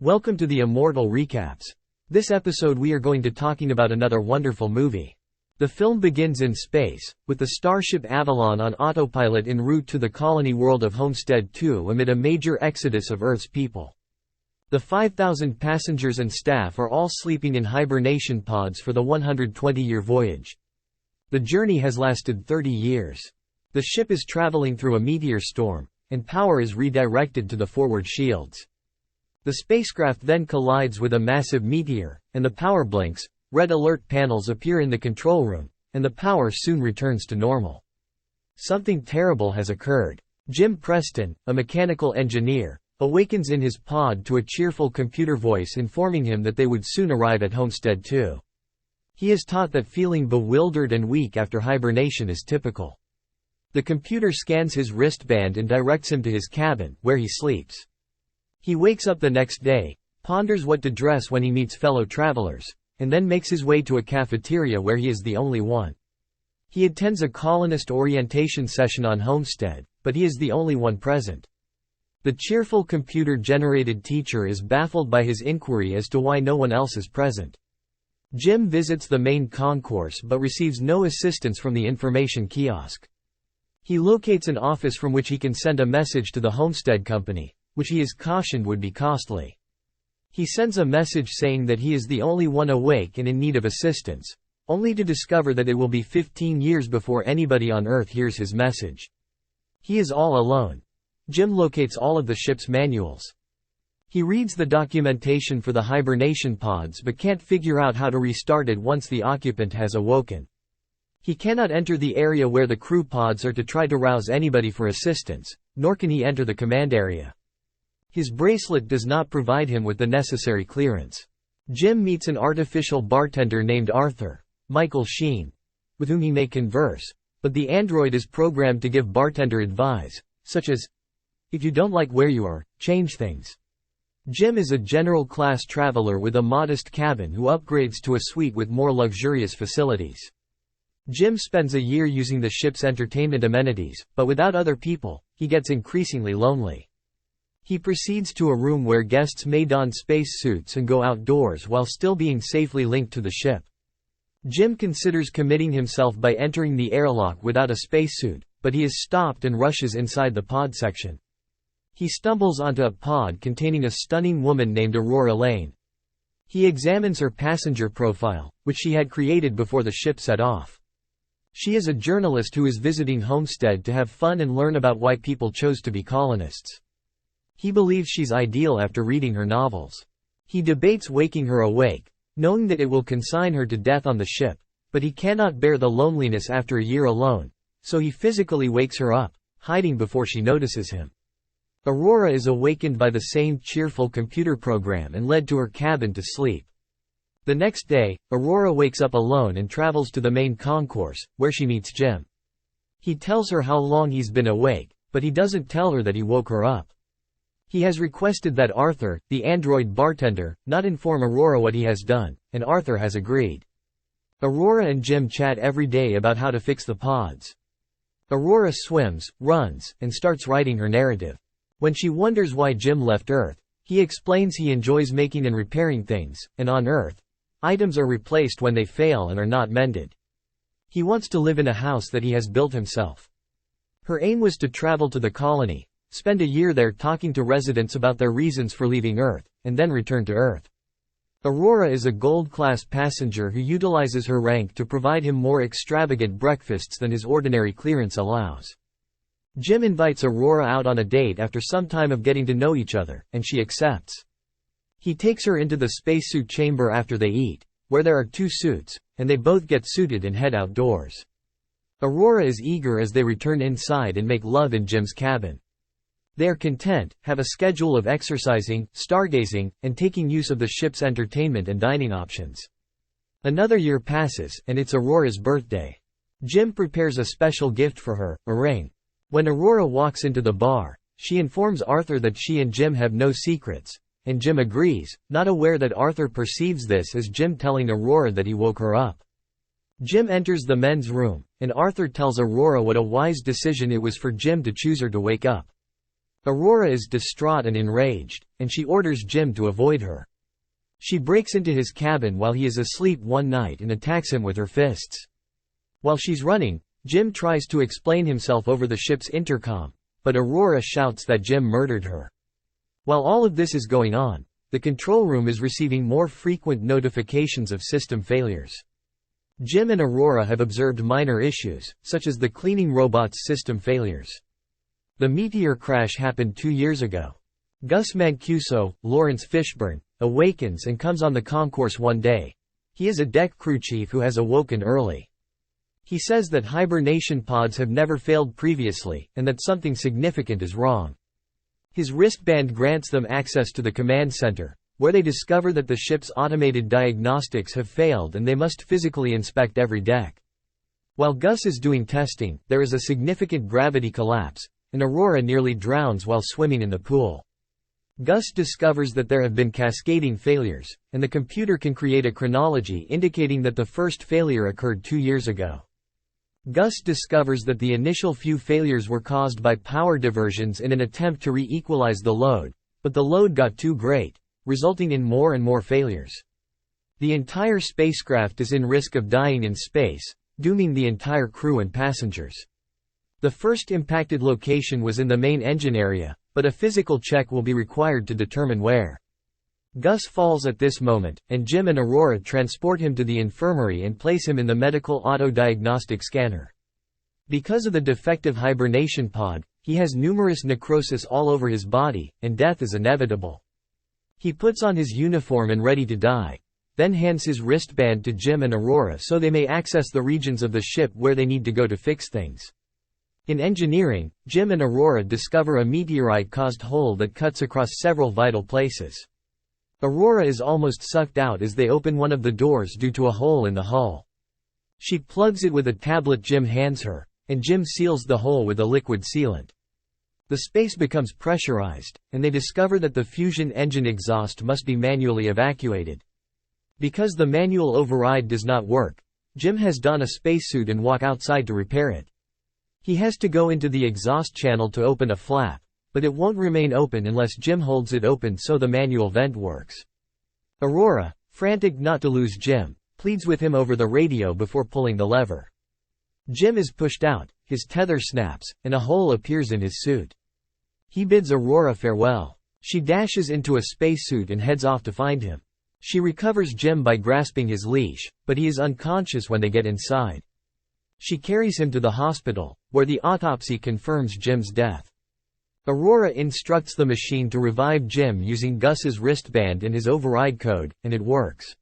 Welcome to the Immortal Recaps. This episode we are going to talking about another wonderful movie. The film begins in space, with the starship Avalon on autopilot en route to the colony world of Homestead 2 amid a major exodus of Earth's people. The 5,000 passengers and staff are all sleeping in hibernation pods for the 120-year voyage. The journey has lasted 30 years. The ship is traveling through a meteor storm, and power is redirected to the forward shields. The spacecraft then collides with a massive meteor, and the power blinks, red alert panels appear in the control room, and the power soon returns to normal. Something terrible has occurred. Jim Preston, a mechanical engineer, awakens in his pod to a cheerful computer voice informing him that they would soon arrive at Homestead 2. He is taught that feeling bewildered and weak after hibernation is typical. The computer scans his wristband and directs him to his cabin, where he sleeps. He wakes up the next day, ponders what to dress when he meets fellow travelers, and then makes his way to a cafeteria where he is the only one. He attends a colonist orientation session on Homestead, but he is the only one present. The cheerful computer-generated teacher is baffled by his inquiry as to why no one else is present. Jim visits the main concourse but receives no assistance from the information kiosk. He locates an office from which he can send a message to the Homestead Company, which he is cautioned would be costly. He sends a message saying that he is the only one awake and in need of assistance, only to discover that it will be 15 years before anybody on Earth hears his message. He is all alone. Jim locates all of the ship's manuals. He reads the documentation for the hibernation pods but can't figure out how to restart it once the occupant has awoken. He cannot enter the area where the crew pods are to try to rouse anybody for assistance, nor can he enter the command area. His bracelet does not provide him with the necessary clearance. Jim meets an artificial bartender named Arthur, Michael Sheen, with whom he may converse, but the android is programmed to give bartender advice, such as, "If you don't like where you are, change things." Jim is a general class traveler with a modest cabin who upgrades to a suite with more luxurious facilities. Jim spends a year using the ship's entertainment amenities, but without other people, he gets increasingly lonely. He proceeds to a room where guests may don space suits and go outdoors while still being safely linked to the ship. Jim considers committing himself by entering the airlock without a spacesuit, but he is stopped and rushes inside the pod section. He stumbles onto a pod containing a stunning woman named Aurora Lane. He examines her passenger profile, which she had created before the ship set off. She is a journalist who is visiting Homestead to have fun and learn about why people chose to be colonists. He believes she's ideal after reading her novels. He debates waking her awake, knowing that it will consign her to death on the ship, but he cannot bear the loneliness after a year alone, so he physically wakes her up, hiding before she notices him. Aurora is awakened by the same cheerful computer program and led to her cabin to sleep. The next day, Aurora wakes up alone and travels to the main concourse, where she meets Jim. He tells her how long he's been awake, but he doesn't tell her that he woke her up. He has requested that Arthur, the android bartender, not inform Aurora what he has done, and Arthur has agreed. Aurora and Jim chat every day about how to fix the pods. Aurora swims, runs, and starts writing her narrative. When she wonders why Jim left Earth, he explains he enjoys making and repairing things, and on Earth, items are replaced when they fail and are not mended. He wants to live in a house that he has built himself. Her aim was to travel to the colony, spend a year there talking to residents about their reasons for leaving Earth, and then return to Earth. Aurora is a gold-class passenger who utilizes her rank to provide him more extravagant breakfasts than his ordinary clearance allows. Jim invites Aurora out on a date after some time of getting to know each other, and she accepts. He takes her into the spacesuit chamber after they eat, where there are 2 suits, and they both get suited and head outdoors. Aurora is eager as they return inside and make love in Jim's cabin. They are content, have a schedule of exercising, stargazing, and taking use of the ship's entertainment and dining options. Another year passes, and it's Aurora's birthday. Jim prepares a special gift for her, a ring. When Aurora walks into the bar, she informs Arthur that she and Jim have no secrets, and Jim agrees, not aware that Arthur perceives this as Jim telling Aurora that he woke her up. Jim enters the men's room, and Arthur tells Aurora what a wise decision it was for Jim to choose her to wake up. Aurora is distraught and enraged, and she orders Jim to avoid her. She breaks into his cabin while he is asleep one night and attacks him with her fists. While she's running, Jim tries to explain himself over the ship's intercom, but Aurora shouts that Jim murdered her. While all of this is going on, the control room is receiving more frequent notifications of system failures. Jim and Aurora have observed minor issues, such as the cleaning robot's system failures. The meteor crash happened 2 years ago. Gus Mancuso, Lawrence Fishburne, awakens and comes on the concourse one day. He is a deck crew chief who has awoken early. He says that hibernation pods have never failed previously, and that something significant is wrong. His wristband grants them access to the command center, where they discover that the ship's automated diagnostics have failed and they must physically inspect every deck. While Gus is doing testing, there is a significant gravity collapse, and Aurora nearly drowns while swimming in the pool. Gus discovers that there have been cascading failures, and the computer can create a chronology indicating that the first failure occurred 2 years ago. Gus discovers that the initial few failures were caused by power diversions in an attempt to re-equalize the load, but the load got too great, resulting in more and more failures. The entire spacecraft is in risk of dying in space, dooming the entire crew and passengers. The first impacted location was in the main engine area, but a physical check will be required to determine where. Gus falls at this moment, and Jim and Aurora transport him to the infirmary and place him in the medical auto-diagnostic scanner. Because of the defective hibernation pod, he has numerous necrosis all over his body, and death is inevitable. He puts on his uniform and ready to die, then hands his wristband to Jim and Aurora so they may access the regions of the ship where they need to go to fix things. In engineering, Jim and Aurora discover a meteorite-caused hole that cuts across several vital places. Aurora is almost sucked out as they open one of the doors due to a hole in the hull. She plugs it with a tablet Jim hands her, and Jim seals the hole with a liquid sealant. The space becomes pressurized, and they discover that the fusion engine exhaust must be manually evacuated. Because the manual override does not work, Jim has don a spacesuit and walk outside to repair it. He has to go into the exhaust channel to open a flap, but it won't remain open unless Jim holds it open so the manual vent works. Aurora, frantic not to lose Jim, pleads with him over the radio before pulling the lever. Jim is pushed out, his tether snaps, and a hole appears in his suit. He bids Aurora farewell. She dashes into a spacesuit and heads off to find him. She recovers Jim by grasping his leash, but he is unconscious when they get inside. She carries him to the hospital, where the autopsy confirms Jim's death. Aurora instructs the machine to revive Jim using Gus's wristband and his override code, and it works.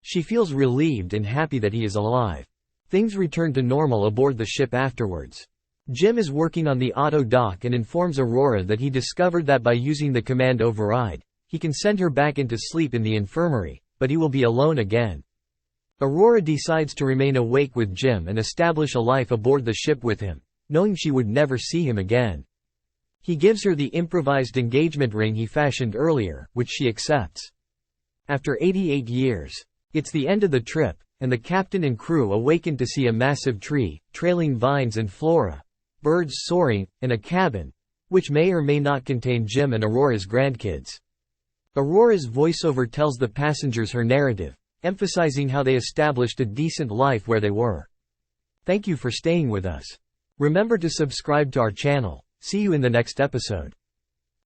She feels relieved and happy that he is alive. Things return to normal aboard the ship afterwards. Jim is working on the auto dock and informs Aurora that he discovered that by using the command override, he can send her back into sleep in the infirmary, but he will be alone again. Aurora decides to remain awake with Jim and establish a life aboard the ship with him, knowing she would never see him again. He gives her the improvised engagement ring he fashioned earlier, which she accepts. After 88 years, it's the end of the trip, and the captain and crew awaken to see a massive tree, trailing vines and flora, birds soaring, and a cabin, which may or may not contain Jim and Aurora's grandkids. Aurora's voiceover tells the passengers her narrative, emphasizing how they established a decent life where they were. Thank you for staying with us. Remember to subscribe to our channel. See you in the next episode.